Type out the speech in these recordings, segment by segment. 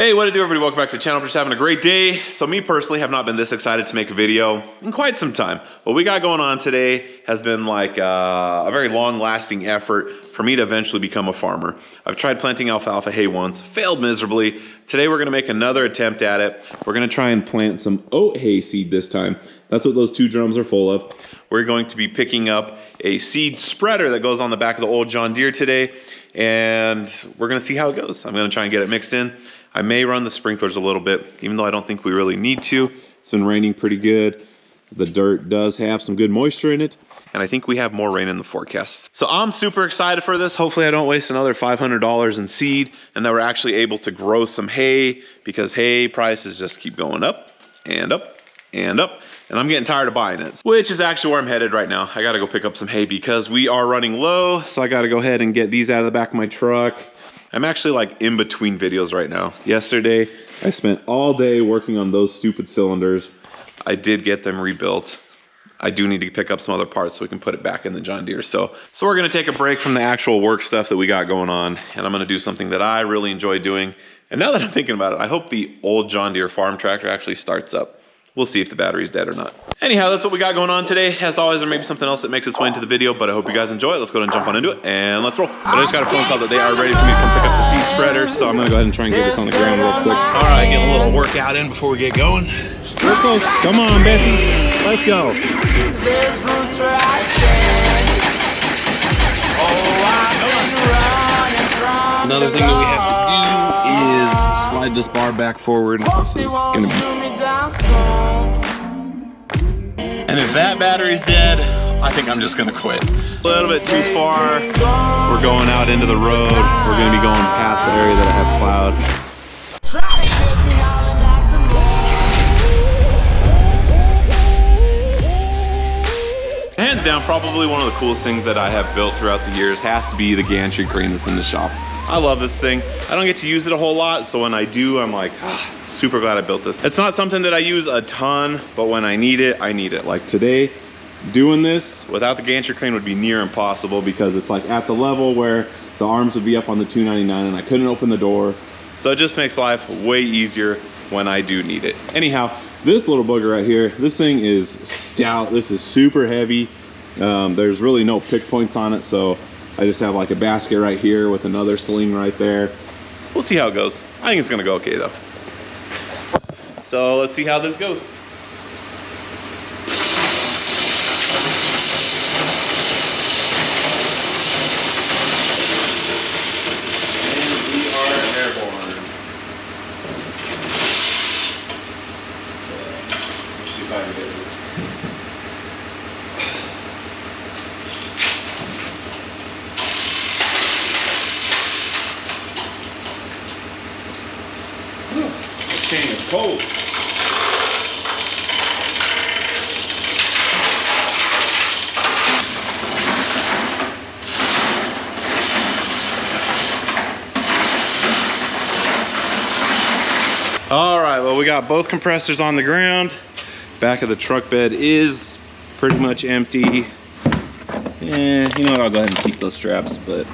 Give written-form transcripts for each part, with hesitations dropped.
Hey, what to do, everybody? Welcome back to the channel. Just having a great day. So me personally have not been this excited to make a video in quite some time. What we got going on today has been like a very long-lasting effort for me to eventually become a farmer. I've tried planting alfalfa hay once, failed miserably. Today we're gonna make another attempt at it. We're gonna try and plant some oat hay seed this time. That's what those 2 drums are full of. We're going to be picking up a seed spreader that goes on the back of the old John Deere today, and we're gonna see how it goes. I'm gonna try and get it mixed in. I may run the sprinklers a little bit, even though I don't think we really need to. It's been raining pretty good. The dirt does have some good moisture in it, and I think we have more rain in the forecast. So I'm super excited for this. Hopefully I don't waste another $500 in seed, and that we're actually able to grow some hay, because hay prices just keep going up and up and up, and I'm getting tired of buying it, which is actually where I'm headed right now. I gotta go pick up some hay because we are running low, so I gotta go ahead and get these out of the back of my truck. I'm actually like in between videos right now. Yesterday, I spent all day working on those stupid cylinders. I did get them rebuilt. I do need to pick up some other parts so we can put it back in the John Deere. So we're gonna take a break from the actual work stuff that we got going on, and I'm gonna do something that I really enjoy doing. And now that I'm thinking about it, I hope the old John Deere farm tractor actually starts up. We'll see if the battery's dead or not. Anyhow, that's what we got going on today. As always, there may be something else that makes its way into the video, but I hope you guys enjoy it. Let's go ahead and jump on into it, and let's roll. But I just got a phone call that they are ready for me to come pick up the seed spreader, so I'm gonna go ahead and try and get this on the ground real quick. All right, get a little workout in before we get going. Real close. Come on, Bessie. Let's go. Another thing that we have to do is slide this bar back forward. This is gonna be... And if that battery's dead, I think I'm just gonna quit. A little bit too far. We're going out into the road. We're gonna be going past the area that I have plowed. Hands down, probably one of the coolest things that I have built throughout the years has to be the gantry crane that's in the shop. I love this thing. I don't get to use it a whole lot, so when I do, I'm like, super glad I built this. It's not something that I use a ton, but when I need it, I need it. Like today, doing this without the gantry crane would be near impossible, because it's like at the level where the arms would be up on the 299 and I couldn't open the door. So it just makes life way easier when I do need it. Anyhow, this little bugger right here, this thing is stout. This is super heavy. There's really no pick points on it, so I just have like a basket right here with another sling right there. We'll see how it goes. I think it's gonna go okay though. So let's see how this goes. And we are airborne. Let's see if I can get this. Thing is cold. All right, well, we got both compressors on the ground. Back of the truck bed is pretty much empty. Yeah, you know what, I'll go ahead and keep those straps, but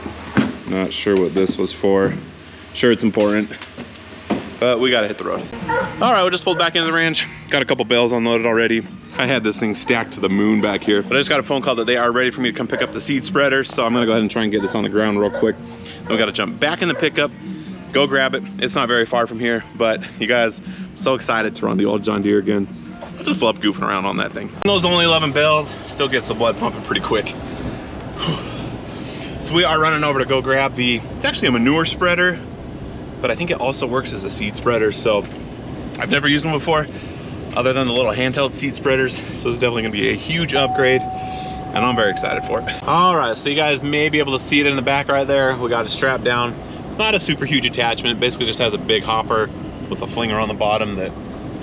not sure what this was for. Sure, it's important. But we gotta hit the road. All right, we just pulled back into the ranch. Got a couple bales unloaded already. I had this thing stacked to the moon back here, but I just got a phone call that they are ready for me to come pick up the seed spreader, so I'm gonna go ahead and try and get this on the ground real quick. Then we gotta jump back in the pickup, go grab it. It's not very far from here, but you guys, I'm so excited to run the old John Deere again. I just love goofing around on that thing. Those only 11 bales, still gets the blood pumping pretty quick. So we are running over to go grab it's actually a manure spreader, but I think it also works as a seed spreader. So I've never used one before, other than the little handheld seed spreaders. So it's definitely gonna be a huge upgrade, and I'm very excited for it. All right, so you guys may be able to see it in the back right there. We got it strapped down. It's not a super huge attachment. It basically just has a big hopper with a flinger on the bottom that,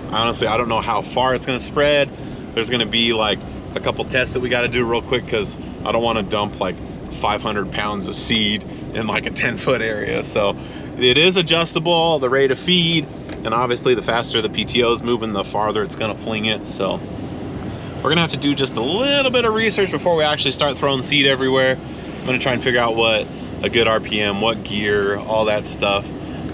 honestly, I don't know how far it's gonna spread. There's gonna be like a couple tests that we gotta do real quick, because I don't wanna dump like 500 pounds of seed in like a 10-foot area. So it is adjustable, the rate of feed, and obviously the faster the PTO is moving, the farther it's gonna fling it. So we're gonna have to do just a little bit of research before we actually start throwing seed everywhere. I'm gonna try and figure out what a good RPM, what gear, all that stuff.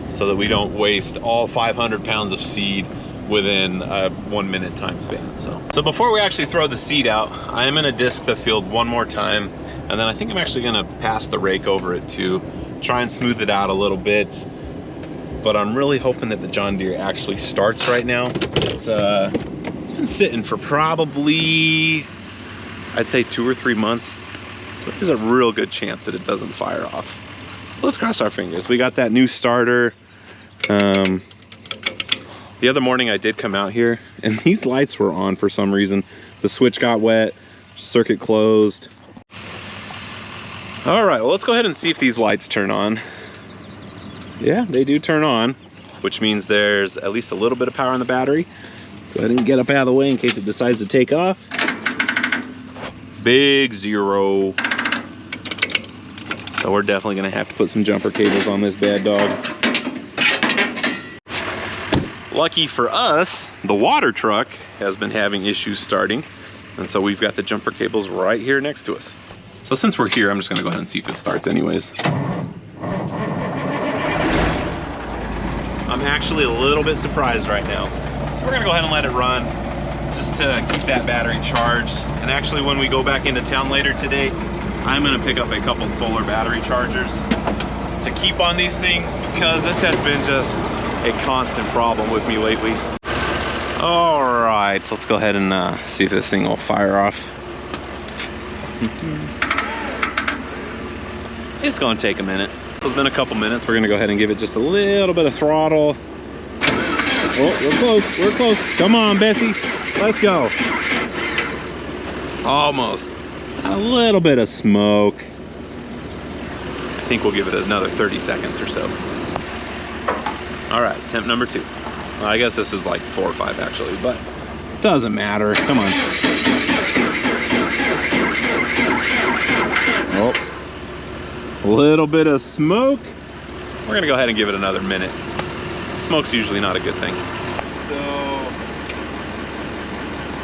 so that we don't waste all 500 pounds of seed within a 1 minute time span. So before we actually throw the seed out, I am gonna disc the field one more time, and then I think I'm actually gonna pass the rake over it to try and smooth it out a little bit. But I'm really hoping that the John Deere actually starts right now. It's been sitting for probably, I'd say 2 or 3 months. So there's a real good chance that it doesn't fire off. Let's cross our fingers. We got that new starter. The other morning I did come out here and these lights were on for some reason. The switch got wet, circuit closed. All right, well, let's go ahead and see if these lights turn on. Yeah, they do turn on, which means there's at least a little bit of power in the battery. Let's go ahead and get up out of the way in case it decides to take off. Big 0. So we're definitely gonna have to put some jumper cables on this bad dog. Lucky for us, the water truck has been having issues starting, and so we've got the jumper cables right here next to us. So since we're here, I'm just gonna go ahead and see if it starts anyways. I'm actually a little bit surprised right now. So we're gonna go ahead and let it run just to keep that battery charged. And actually when we go back into town later today, I'm gonna pick up a couple solar battery chargers to keep on these things, because this has been just a constant problem with me lately. All right, let's go ahead and see if this thing will fire off. It's gonna take a minute. It's been a couple minutes. We're gonna go ahead and give it just a little bit of throttle. Oh, we're close, we're close. Come on, Bessie, let's go. Almost. A little bit of smoke. I think we'll give it another 30 seconds or so. All right, attempt number 2. Well, I guess this is like 4 or 5 actually, but doesn't matter. Come on. Oh. A little bit of smoke. We're gonna go ahead and give it another minute. Smoke's usually not a good thing. So,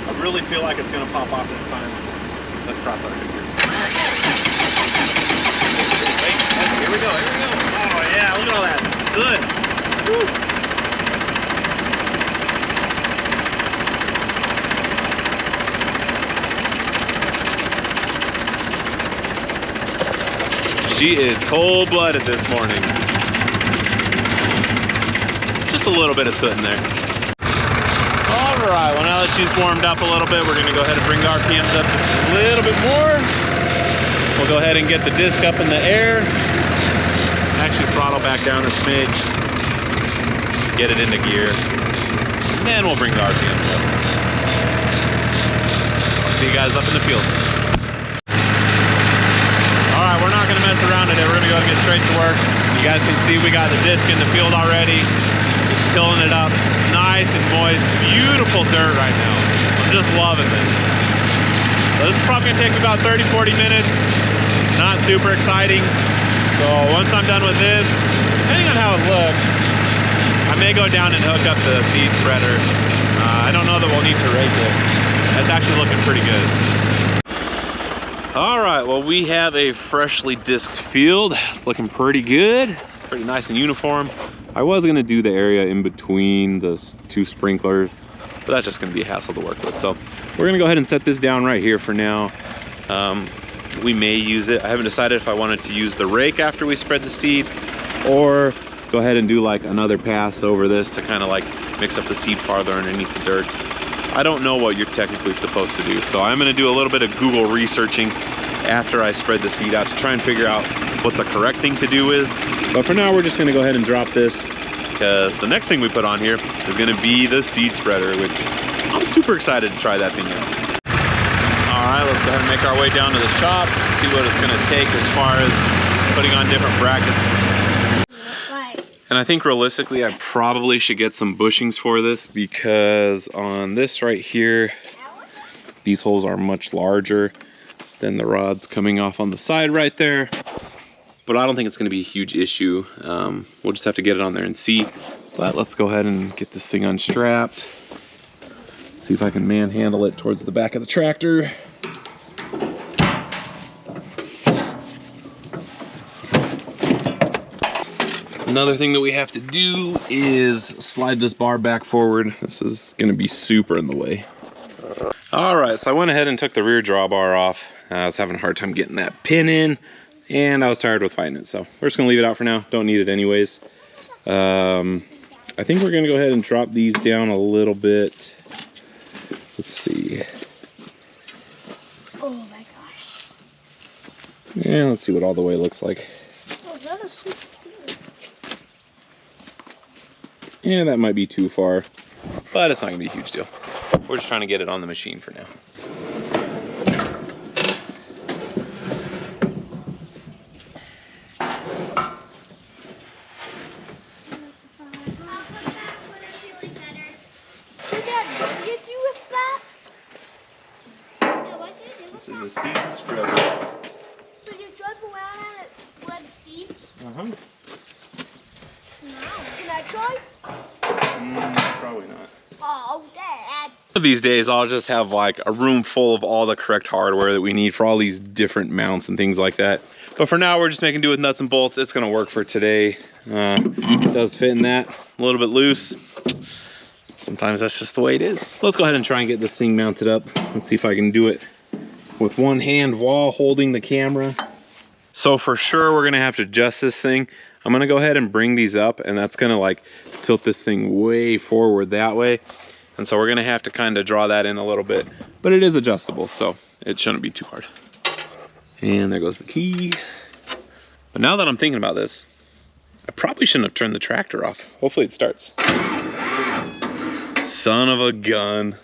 I really feel like it's gonna pop off this time. Let's cross our fingers. Wait, here we go, here we go. Oh yeah, look at all that soot. Woo. She is cold-blooded this morning. Just a little bit of soot in there. All right, well now that she's warmed up a little bit, we're gonna go ahead and bring the RPMs up just a little bit more. We'll go ahead and get the disc up in the air. Actually throttle back down a smidge. Get it into gear. And then we'll bring the RPMs up. I'll see you guys up in the field. We're not going to mess around today. We're going to go and get straight to work. You guys can see we got the disc in the field already. Just tilling it up. Nice and moist. Beautiful dirt right now. I'm just loving this. So this is probably going to take me about 30-40 minutes. Not super exciting. So once I'm done with this, depending on how it looks, I may go down and hook up the seed spreader. I don't know that we'll need to rake it. That's actually looking pretty good. All right, well, we have a freshly disked field. It's looking pretty good. It's pretty nice and uniform. I was gonna do the area in between the 2 sprinklers, but that's just gonna be a hassle to work with. So we're gonna go ahead and set this down right here for now. We may use it. I haven't decided if I wanted to use the rake after we spread the seed, or go ahead and do like another pass over this to kind of like mix up the seed farther underneath the dirt. I don't know what you're technically supposed to do, so I'm gonna do a little bit of Google researching after I spread the seed out to try and figure out what the correct thing to do is. But for now, we're just gonna go ahead and drop this, because the next thing we put on here is gonna be the seed spreader, which I'm super excited to try that thing out. All right, let's go ahead and make our way down to the shop, see what it's gonna take as far as putting on different brackets. And I think realistically, I probably should get some bushings for this, because on this right here, these holes are much larger than the rods coming off on the side right there. But I don't think it's gonna be a huge issue. We'll just have to get it on there and see. But let's go ahead and get this thing unstrapped. See if I can manhandle it towards the back of the tractor. Another thing that we have to do is slide this bar back forward. This is gonna be super in the way. All right, so I went ahead and took the rear drawbar off. I was having a hard time getting that pin in, and I was tired with fighting it, so we're just gonna leave it out for now. Don't need it anyways. I think we're gonna go ahead and drop these down a little bit. Let's see. Oh my gosh. Yeah, let's see what all the way looks like. Oh, that is super cool. Yeah, that might be too far, but it's not gonna be a huge deal. We're just trying to get it on the machine for now. This is a seed spreader. So you drive around and it spreads seeds? Uh-huh. Wow. Can I try? Probably not. Oh, Dad. These days, I'll just have like a room full of all the correct hardware that we need for all these different mounts and things like that. But for now, we're just making do with nuts and bolts. It's gonna work for today. It does fit in that, a little bit loose. Sometimes that's just the way it is. Let's go ahead and try and get this thing mounted up. Let's see if I can do it with one hand while holding the camera. So for sure, we're gonna have to adjust this thing. I'm gonna go ahead and bring these up, and that's gonna like tilt this thing way forward that way. And so we're gonna have to kind of draw that in a little bit, but it is adjustable, so it shouldn't be too hard. And there goes the key. But now that I'm thinking about this, I probably shouldn't have turned the tractor off. Hopefully it starts. Son of a gun.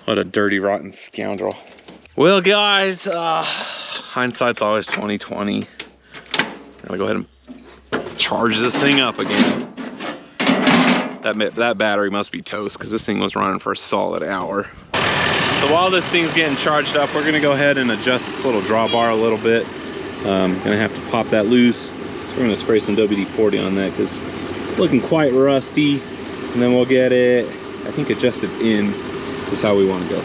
What a dirty, rotten scoundrel. Well, guys, hindsight's always 20/20. I'll go ahead and charge this thing up again. That battery must be toast because this thing was running for a solid hour. So while this thing's getting charged up, we're gonna go ahead and adjust this little drawbar a little bit. Gonna have to pop that loose. So we're gonna spray some WD-40 on that because it's looking quite rusty. And then we'll get it, I think, adjusted in is how we want to go.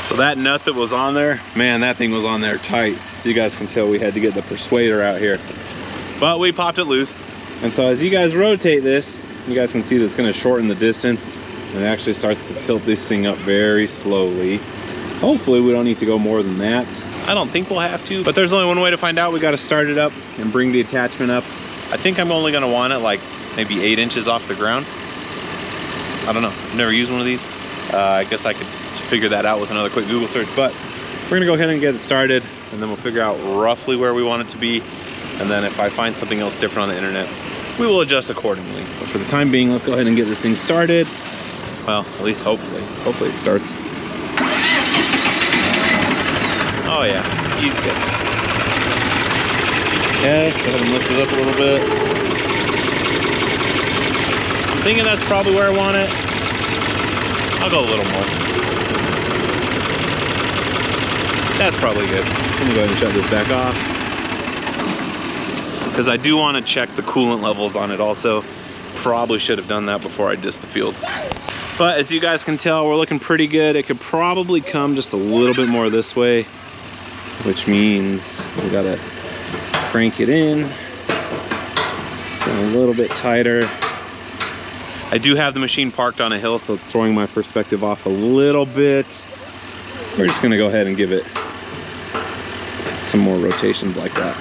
So that nut that was on there, man, that thing was on there tight. As you guys can tell, we had to get the persuader out here. But we popped it loose. And so as you guys rotate this, you guys can see that it's going to shorten the distance. And it actually starts to tilt this thing up very slowly. Hopefully we don't need to go more than that. I don't think we'll have to, but there's only one way to find out. We got to start it up and bring the attachment up. I think I'm only going to want it like maybe 8 inches off the ground. I don't know, I've never used one of these. I guess I could figure that out with another quick Google search, but we're gonna go ahead and get it started, and then we'll figure out roughly where we want it to be. And then if I find something else different on the internet, we will adjust accordingly. But for the time being, let's go ahead and get this thing started. Well, at least hopefully it starts. Oh yeah, easy good. Yeah, let's go ahead and lift it up a little bit. I'm thinking that's probably where I want it. I'll go a little more. That's probably good. Let me go ahead and shut this back off. Because I do want to check the coolant levels on it also. Probably should have done that before I dissed the field. But as you guys can tell, we're looking pretty good. It could probably come just a little bit more this way, which means we gotta crank it in. It's a little bit tighter. I do have the machine parked on a hill, so it's throwing my perspective off a little bit. We're just gonna go ahead and give it some more rotations like that.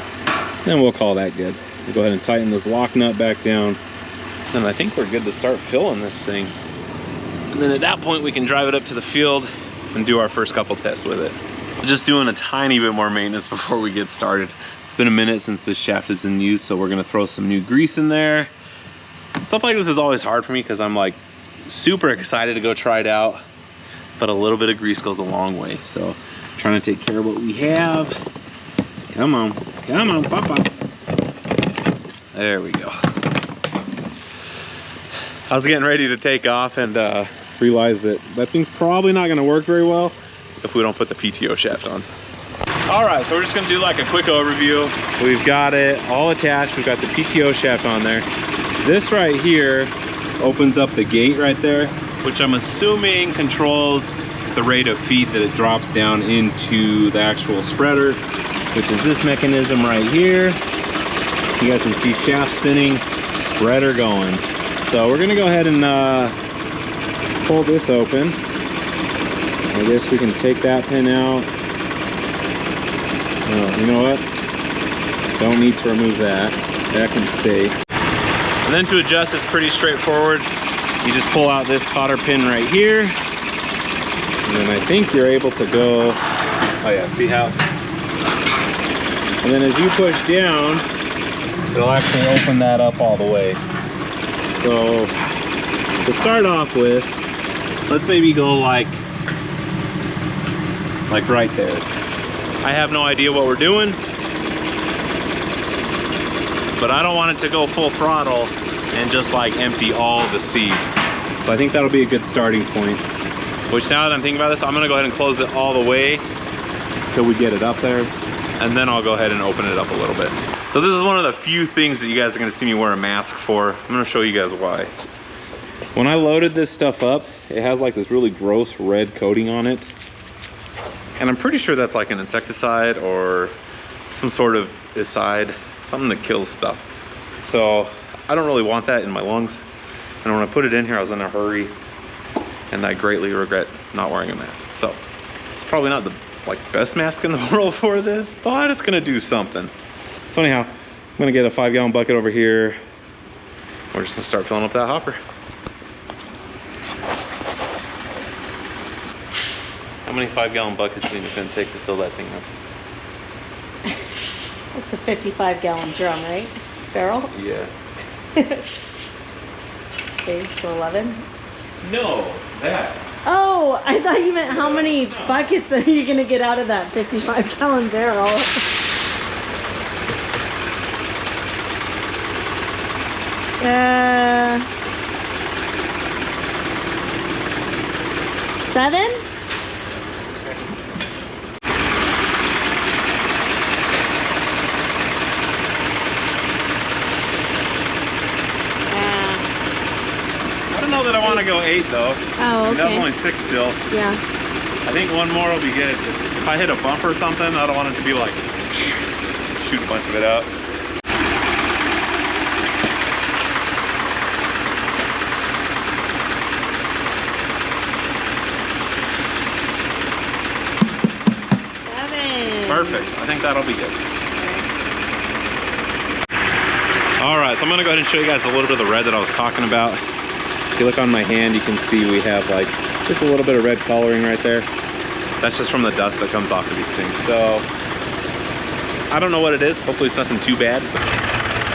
Then we'll call that good. We'll go ahead and tighten this lock nut back down. And I think we're good to start filling this thing. And then at that point, we can drive it up to the field and do our first couple tests with it. Just doing a tiny bit more maintenance before we get started. It's been a minute since this shaft has been used, so we're gonna throw some new grease in there. Stuff like this is always hard for me because I'm like super excited to go try it out, but a little bit of grease goes a long way. So trying to take care of what we have. Come on, Papa. There we go. I was getting ready to take off and realized that thing's probably not gonna work very well if we don't put the PTO shaft on. All right, so we're just gonna do like a quick overview. We've got it all attached. We've got the PTO shaft on there. This right here opens up the gate right there, which I'm assuming controls the rate of feed that it drops down into the actual spreader, which is this mechanism right here. You guys can see shaft spinning, spreader going. So we're gonna go ahead and pull this open. I guess we can take that pin out. Oh, you know what? Don't need to remove that. That can stay. And then to adjust, it's pretty straightforward. You just pull out this cotter pin right here. And then I think you're able to go, oh yeah, see how? And then as you push down, it'll actually open that up all the way. So to start off with, let's maybe go like right there. I have no idea what we're doing, but I don't want it to go full throttle and just like empty all the seed. So I think that'll be a good starting point. Which now that I'm thinking about this, I'm gonna go ahead and close it all the way till we get it up there. And then I'll go ahead and open it up a little bit. So this is one of the few things that you guys are gonna see me wear a mask for. I'm gonna show you guys why. When I loaded this stuff up, it has like this really gross red coating on it. And I'm pretty sure that's like an insecticide or some sort of icide, something that kills stuff. So I don't really want that in my lungs. And when I put it in here, I was in a hurry and I greatly regret not wearing a mask. So it's probably not the best mask in the world for this, but it's gonna do something. So anyhow, I'm gonna get a 5-gallon bucket over here. We're just gonna start filling up that hopper. How many 5-gallon buckets do you think it's gonna take to fill that thing up? It's a 55-gallon drum, right? Barrel? Yeah. Okay, so 11. No, that. Oh, I thought you meant how many buckets are you gonna get out of that 55-gallon barrel? Seven? I don't know that I want to go 8 though. Oh, okay. That's only 6 still. Yeah. I think one more will be good. If I hit a bump or something, I don't want it to be like shoot a bunch of it out. Perfect. I think that'll be good. All right, so I'm gonna go ahead and show you guys a little bit of the red that I was talking about. If you look on my hand, you can see we have like just a little bit of red coloring right there. That's just from the dust that comes off of these things. So I don't know what it is. Hopefully it's nothing too bad.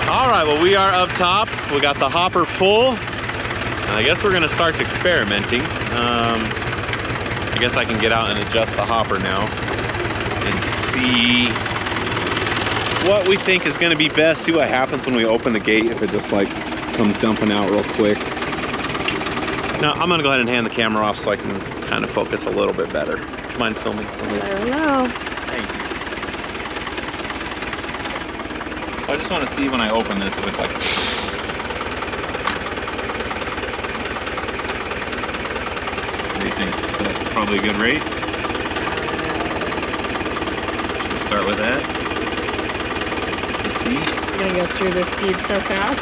All right, well, we are up top. We got the hopper full. And I guess we're gonna start experimenting. I guess I can get out and adjust the hopper now and see what we think is gonna be best. See what happens when we open the gate, if it just like comes dumping out real quick. Now, I'm gonna go ahead and hand the camera off so I can kind of focus a little bit better. Would you mind filming for me? I don't know. Thank you. I just wanna see when I open this if it's like... What do you think? Is that probably a good rate? Start with that. Let's see. You're gonna go through the seed so fast?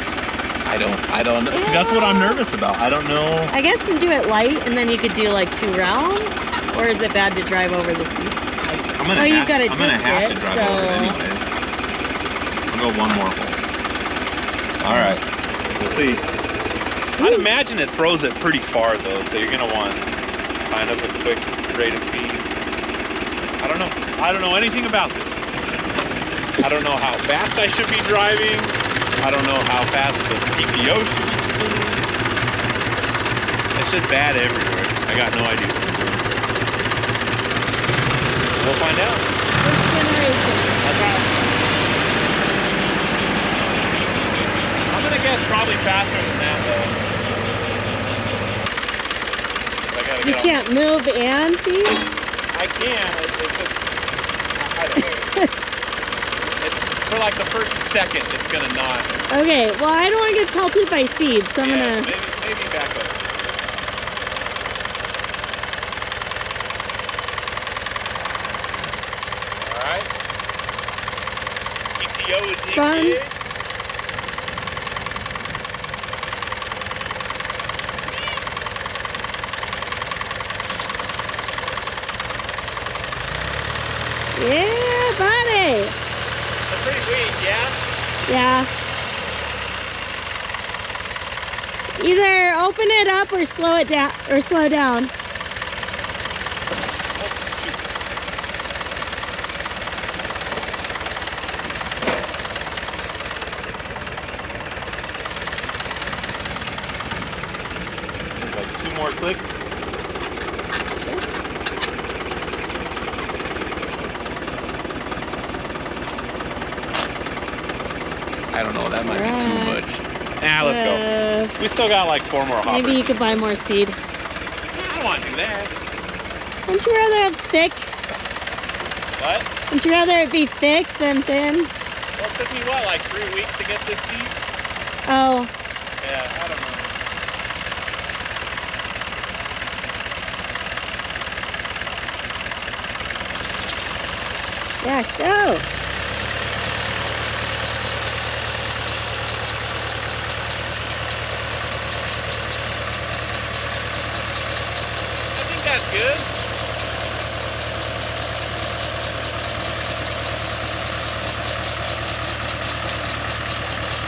I don't know. See, that's what I'm nervous about. I don't know. I guess you do it light and then you could do like 2 rounds. Or is it bad to drive over the seed? I'm gonna you've got to I'm disc gonna have it, to drive so... over it anyways. I'll go one more hole. All right. We'll see. I'd imagine it throws it pretty far though, so you're gonna want kind of a quick rate of feed. I don't know. I don't know anything about this. I don't know how fast I should be driving. I don't know how fast the PTO should be spinning. It's just bad everywhere. I got no idea what I'm doing. We'll find out. First generation. That's right. I'm gonna guess probably faster than that though. I gotta You get can't move and feed? I can. It's just, I don't know. For like the first second, it's gonna not. Okay, well, I don't want to get pelted by seed, so I'm gonna... Maybe back up. All right. PTO is Spun. engaged. Yeah, buddy. That's pretty weak, yeah? Yeah. Either open it up or slow it down or slow down. Like 2 more clicks. I don't know, that might be too much. Nah, let's go. We still got like 4 more hoppers. Maybe you could buy more seed. I don't want to do that. Wouldn't you rather have thick? What? Wouldn't you rather it be thick than thin? Well, it took me what, like 3 weeks to get this seed? Oh. Yeah, I don't know. Yeah, go. I think that's good.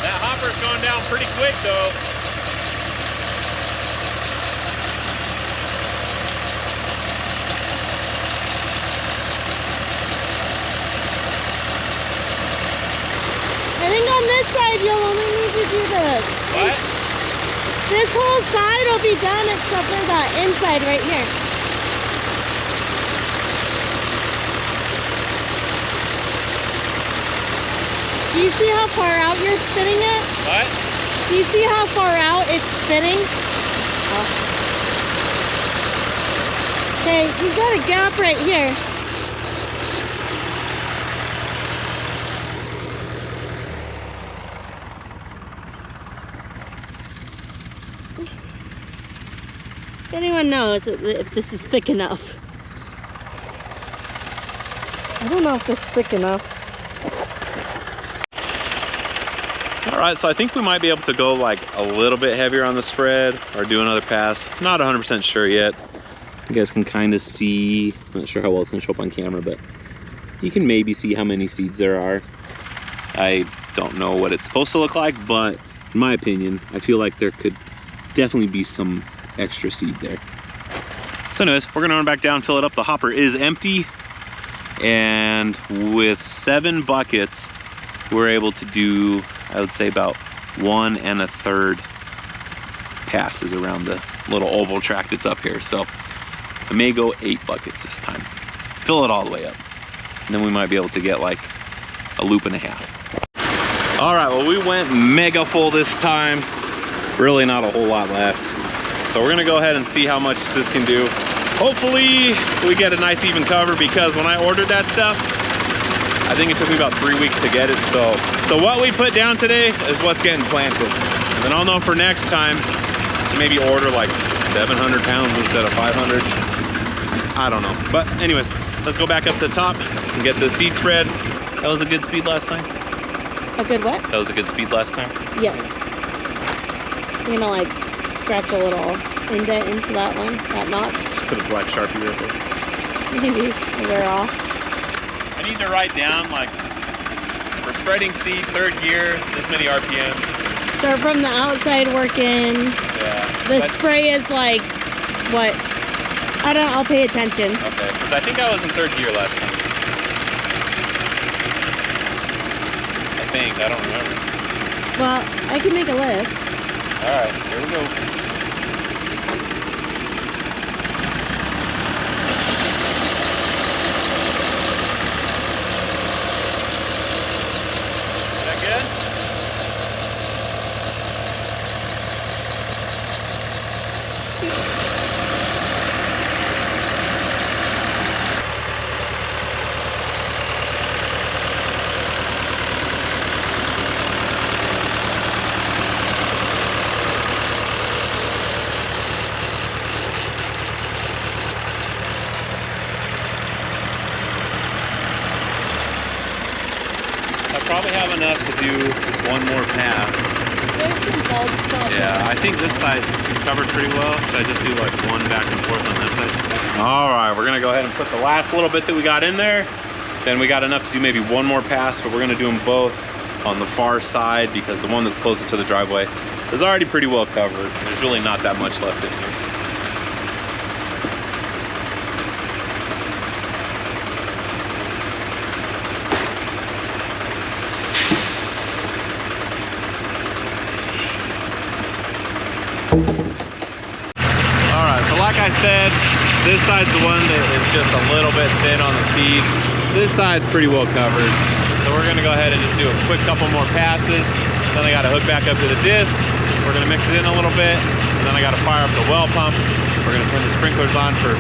That hopper's going down pretty quick though. I think on this side you'll only need to do this. What? This whole side will be done except for the inside right here. Do you see how far out you're spinning it? What? Do you see how far out it's spinning? Oh. Okay, you've got a gap right here. If anyone knows if this is thick enough. I don't know if this is thick enough. All right, so I think we might be able to go like a little bit heavier on the spread or do another pass. Not 100% sure yet. You guys can kind of see, I'm not sure how well it's gonna show up on camera, but you can maybe see how many seeds there are. I don't know what it's supposed to look like, but in my opinion, I feel like there could definitely be some extra seed there. So anyways, we're gonna run back down, fill it up. The hopper is empty, and with 7 buckets, we're able to do, I would say, about 1 1/3 passes around the little oval track that's up here. So I may go 8 buckets this time. Fill it all the way up. And then we might be able to get like a loop and a half. All right, well, we went mega full this time. Really not a whole lot left. So we're gonna go ahead and see how much this can do. Hopefully we get a nice even cover, because when I ordered that stuff, I think it took me about 3 weeks to get it. So what we put down today is what's getting planted. And then I'll know for next time to maybe order like 700 pounds instead of 500. I don't know. But anyways, let's go back up to the top and get the seed spread. That was a good speed last time. A good what? That was a good speed last time. Yes. You're gonna like scratch a little indent into that one, that notch. Just put a black Sharpie right there. Maybe wear off. I need to write down, like, for spreading seed, 3rd gear, this many RPMs. Start from the outside working. Yeah. The spray is like, what? I don't know, I'll pay attention. Okay, because I think I was in 3rd gear last time. I think, I don't remember. Well, I can make a list. All right, here we go. Is that good? Probably have enough to do 1 more pass. There's some bald spots. Yeah, I think this side's covered pretty well. Should I just do like 1 back and forth on that side? All right, we're gonna go ahead and put the last little bit that we got in there. Then we got enough to do maybe one more pass, but we're gonna do them both on the far side because the one that's closest to the driveway is already pretty well covered. There's really not that much left in here. Alright, so like I said, this side's the one that is just a little bit thin on the seed. This side's pretty well covered. So we're gonna go ahead and just do a quick couple more passes. Then I gotta hook back up to the disc. We're gonna mix it in a little bit. And then I gotta fire up the well pump. We're gonna turn the sprinklers on for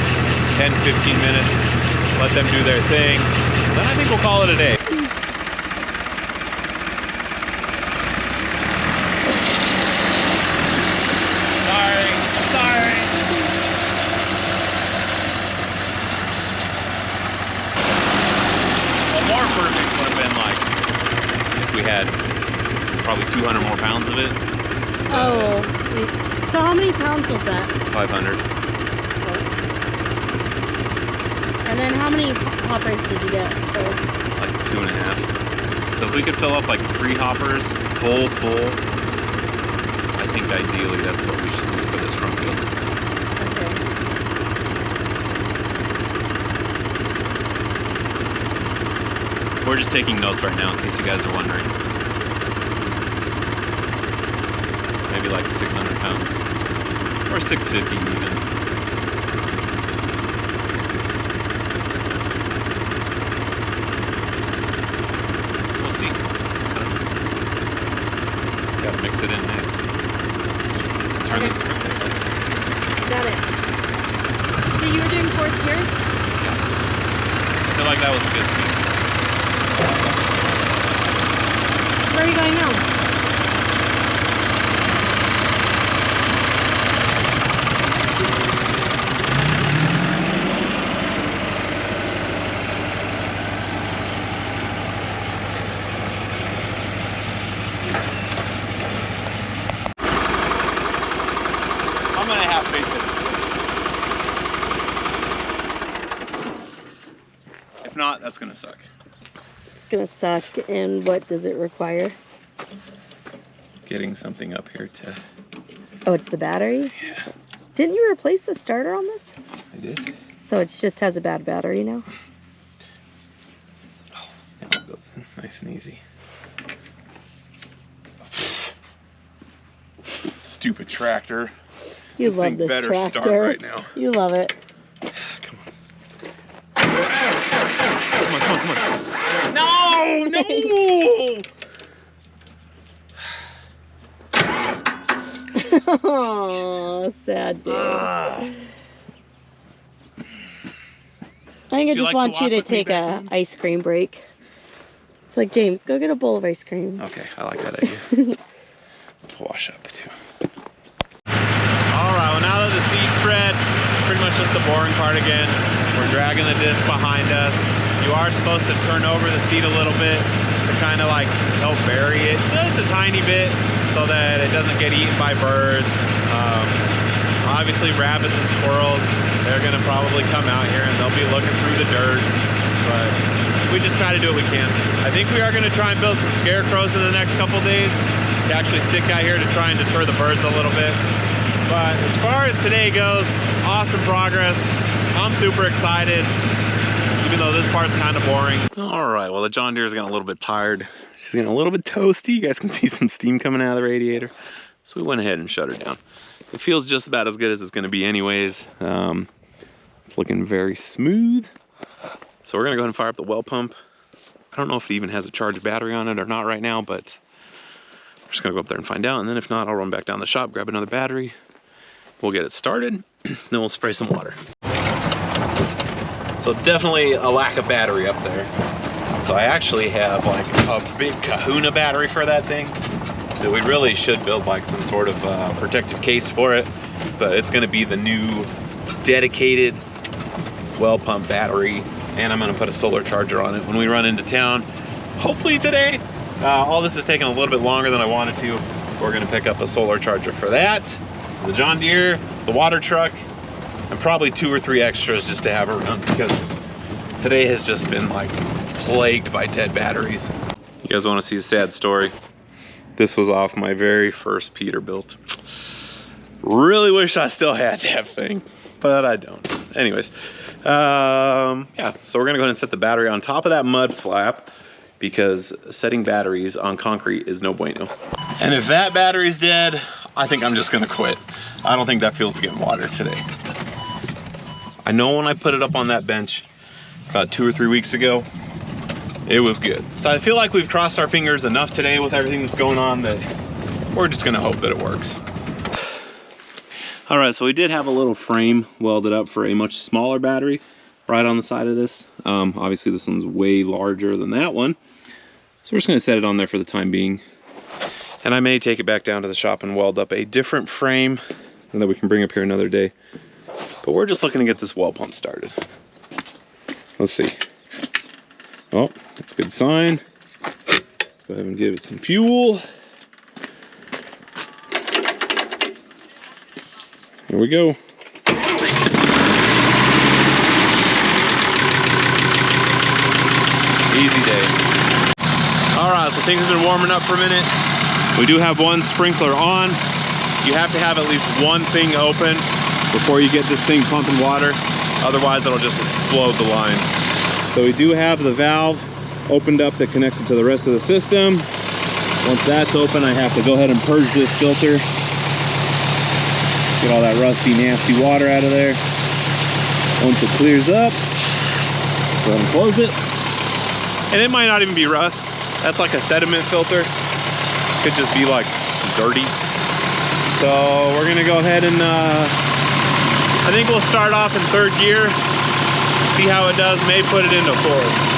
10-15 minutes. Let them do their thing. Then I think we'll call it a day. Had probably 200 more pounds of it. Oh, so how many pounds was that? 500. And then how many hoppers did you get? Like 2.5. So if we could fill up like 3 hoppers, full, I think ideally that's what we should do for this front wheel. Okay. We're just taking notes right now in case you guys are wondering. Maybe like 600 pounds. Or 650 even. We'll see. Gotta mix it in next. Turn this. Got it. So you were doing 4th gear? Yeah. I feel like that was a good speed. So where are you going now? I'm gonna have faith in this. If not, that's gonna suck. It's gonna suck. And what does it require? Getting something up here to... Oh, it's the battery? Yeah. Didn't you replace the starter on this? I did. So it just has a bad battery now? Oh, now it goes in nice and easy. Stupid tractor. You This love thing this better tractor. start right now. You love it. Come on. Come on. No! Oh, sad day. I think I just want you to take a ice cream break. It's like, James, go get a bowl of ice cream. Okay, I like that idea. Wash up too. Alright, well now that the seed's spread, it's pretty much just the boring part again. We're dragging the disc behind us. You are supposed to turn over the seed a little bit to kind of like help bury it just a tiny bit so that it doesn't get eaten by birds. Obviously rabbits and squirrels, they're gonna probably come out here and they'll be looking through the dirt, but we just try to do what we can. I think we are gonna try and build some scarecrows in the next couple days to actually stick out here to try and deter the birds a little bit. But as far as today goes, awesome progress. I'm super excited, even though this part's kind of boring. All right, well the John Deere's getting a little bit tired. She's getting a little bit toasty. You guys can see some steam coming out of the radiator. So we went ahead and shut her down. It feels just about as good as it's gonna be anyways. It's looking very smooth. So we're gonna go ahead and fire up the well pump. I don't know if it even has a charged battery on it or not right now, but we're just gonna go up there and find out. And then if not, I'll run back down the shop, grab another battery. We'll get it started, then we'll spray some water. So definitely a lack of battery up there. So I actually have like a big kahuna battery for that thing that we really should build like some sort of protective case for it. But it's gonna be the new dedicated well pump battery, and I'm gonna put a solar charger on it when we run into town, hopefully today. All this is taking a little bit longer than I wanted to. We're gonna pick up a solar charger for that, the John Deere, the water truck, and probably 2 or 3 extras just to have around because today has just been like plagued by dead batteries. You guys want to see a sad story? This was off my very first Peterbilt. Really wish I still had that thing, but I don't. Anyways, yeah, so we're gonna go ahead and set the battery on top of that mud flap because setting batteries on concrete is no bueno. And if that battery's dead, I think I'm just gonna quit. I don't think that field's getting water today. I know when I put it up on that bench about 2 or 3 weeks ago, it was good. So I feel like we've crossed our fingers enough today with everything that's going on that we're just gonna hope that it works. All right, so we did have a little frame welded up for a much smaller battery right on the side of this. Obviously this one's way larger than that one. So we're just gonna set it on there for the time being. And I may take it back down to the shop and weld up a different frame and that we can bring up here another day. But we're just looking to get this well pump started. Let's see. Oh, that's a good sign. Let's go ahead and give it some fuel. Here we go. Easy day. All right, so things have been warming up for a minute. We do have one sprinkler on. You have to have at least one thing open before you get this thing pumping water. Otherwise, it'll just explode the lines. So we do have the valve opened up that connects it to the rest of the system. Once that's open, I have to go ahead and purge this filter. Get all that rusty, nasty water out of there. Once it clears up, go ahead and close it. And it might not even be rust. That's like a sediment filter. Could just be like dirty. So we're gonna go ahead and I think we'll start off in 3rd gear, see how it does, may put it into 4th.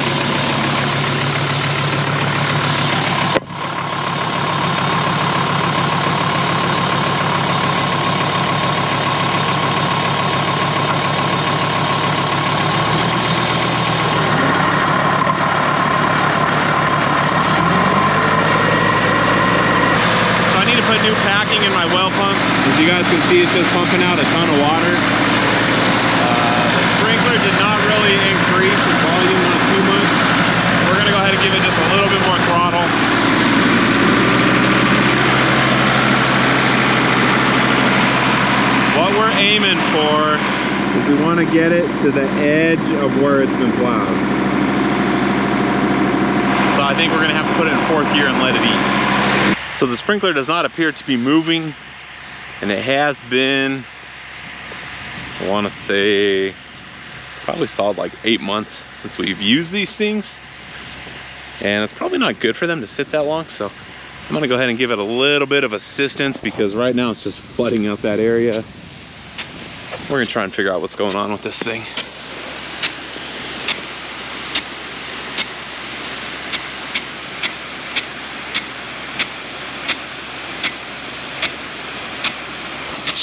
New packing in my well pump. As you guys can see, it's just pumping out a ton of water. The sprinkler did not really increase in volume, not too much. We're gonna go ahead and give it just a little bit more throttle. What we're aiming for is we want to get it to the edge of where it's been plowed. So I think we're gonna have to put it in 4th gear and let it eat. So the sprinkler does not appear to be moving, and it has been, I want to say, probably solid like 8 months since we've used these things. And it's probably not good for them to sit that long, so I'm gonna go ahead and give it a little bit of assistance because right now it's just flooding out that area. We're gonna try and figure out what's going on with this thing.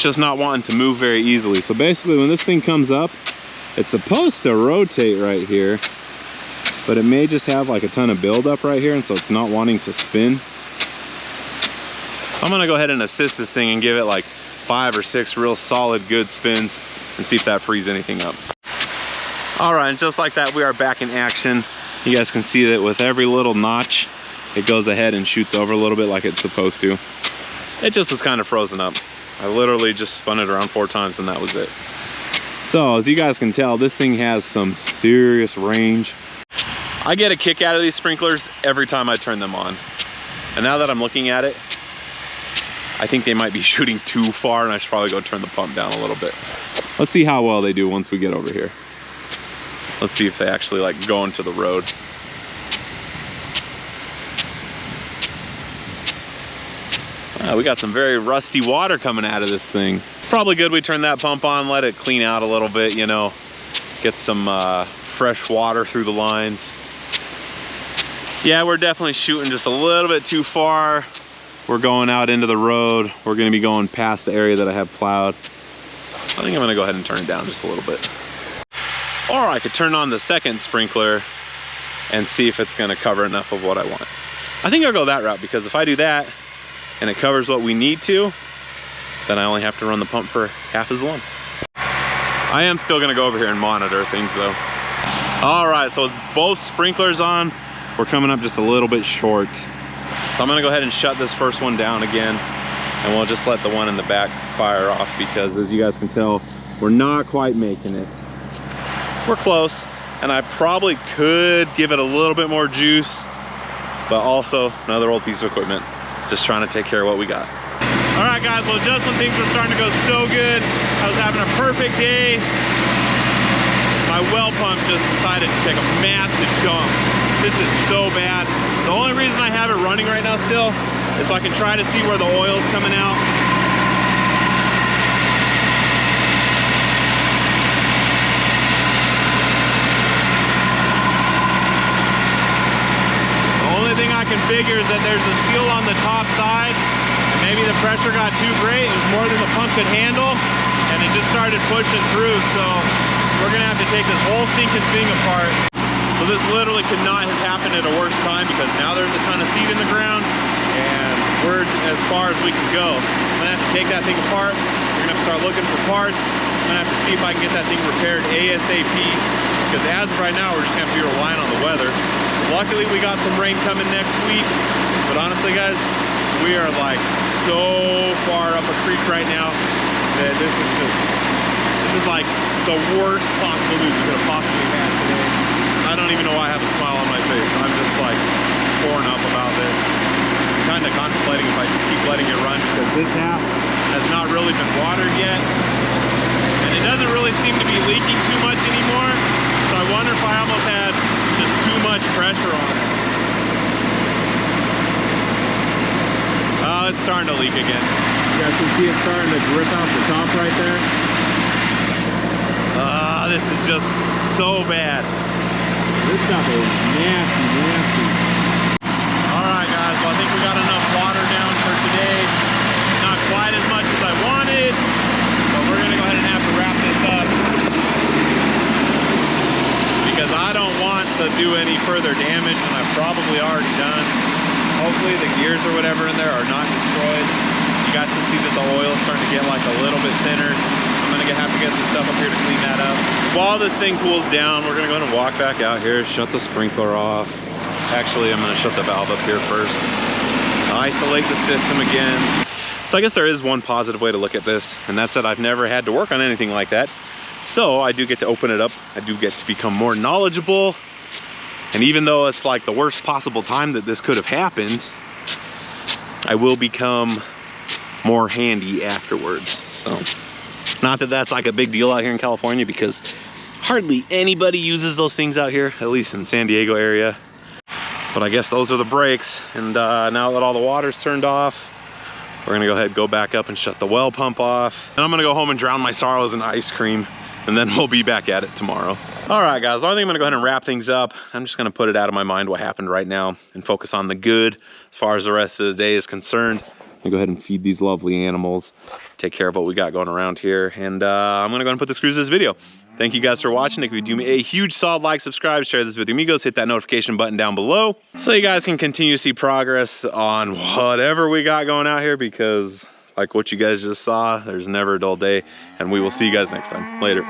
Just not wanting to move very easily. So basically when this thing comes up, it's supposed to rotate right here, but it may just have like a ton of buildup right here, and so it's not wanting to spin. I'm gonna go ahead and assist this thing and give it like 5 or 6 real solid good spins and see if that frees anything up. All right, and just like that, we are back in action. You guys can see that with every little notch, it goes ahead and shoots over a little bit like it's supposed to. It just was kind of frozen up. I literally just spun it around 4 times and that was it. So as you guys can tell, this thing has some serious range. I get a kick out of these sprinklers every time I turn them on. And now that I'm looking at it, I think they might be shooting too far and I should probably go turn the pump down a little bit. Let's see how well they do once we get over here. Let's see if they actually like go into the road. We got some very rusty water coming out of this thing. Probably good we turn that pump on, let it clean out a little bit, you know, get some fresh water through the lines. Yeah, we're definitely shooting just a little bit too far. We're going out into the road. We're gonna be going past the area that I have plowed. I think I'm gonna go ahead and turn it down just a little bit. Or I could turn on the second sprinkler and see if it's gonna cover enough of what I want. I think I'll go that route because if I do that, and it covers what we need to, then I only have to run the pump for half as long. I am still gonna go over here and monitor things though. All right, so both sprinklers on. We're coming up just a little bit short. So I'm gonna go ahead and shut this first one down again, and we'll just let the one in the back fire off, because as you guys can tell, we're not quite making it. We're close, and I probably could give it a little bit more juice, but also another old piece of equipment. Just trying to take care of what we got. All right, guys, well, just when things were starting to go so good, I was having a perfect day. My well pump just decided to take a massive dump. This is so bad. The only reason I have it running right now still is so I can try to see where the oil's coming out. The only thing I can figure is that there's a seal on the top side, and maybe the pressure got too great. It was more than the pump could handle, and it just started pushing through. So we're gonna have to take this whole stinking thing apart. So this literally could not have happened at a worse time, because now there's a ton of seed in the ground and we're as far as we can go. I'm gonna have to take that thing apart. We're gonna have to start looking for parts. I'm gonna have to see if I can get that thing repaired ASAP, because as of right now, we're just gonna have to be relying on the weather. Luckily, we got some rain coming next week, but honestly, guys, we are like so far up a creek right now that this is like the worst possible news we could have possibly had today. I don't even know why I have a smile on my face. I'm just like torn up about this. I'm kind of contemplating if I just keep letting it run, because this half has not really been watered yet. And it doesn't really seem to be leaking too much anymore. So I wonder if I almost had just too much pressure on it. Oh, it's starting to leak again. You guys can see it starting to drip out the top right there. This is just so bad. This stuff is nasty, nasty. All right, guys, well, I think we got enough water down for today. Not quite as much as I wanted, but we're gonna go ahead and have to wrap this up, because I don't want to do any further damage than I've probably already done. Hopefully the gears or whatever in there are not destroyed. You guys can see that the oil is starting to get like a little bit thinner. I'm gonna have to get some stuff up here to clean that up. While this thing cools down, we're gonna go ahead and walk back out here, shut the sprinkler off. Actually, I'm gonna shut the valve up here first. Isolate the system again. So I guess there is one positive way to look at this, and that's that I've never had to work on anything like that. So I do get to open it up. I do get to become more knowledgeable. And even though it's like the worst possible time that this could have happened, I will become more handy afterwards. So, not that that's like a big deal out here in California, because hardly anybody uses those things out here, at least in San Diego area. But I guess those are the brakes. And now that all the water's turned off, we're gonna go ahead and go back up and shut the well pump off. And I'm gonna go home and drown my sorrows in ice cream, and then we'll be back at it tomorrow. All right, guys, I think I'm gonna go ahead and wrap things up. I'm just gonna put it out of my mind what happened right now and focus on the good as far as the rest of the day is concerned. I'm gonna go ahead and feed these lovely animals, take care of what we got going around here, and I'm gonna go ahead and put the screws to this video. Thank you guys for watching. If you do me a huge solid like, subscribe, share this with your amigos, hit that notification button down below so you guys can continue to see progress on whatever we got going out here, because like what you guys just saw, there's never a dull day, and we will see you guys next time. Later.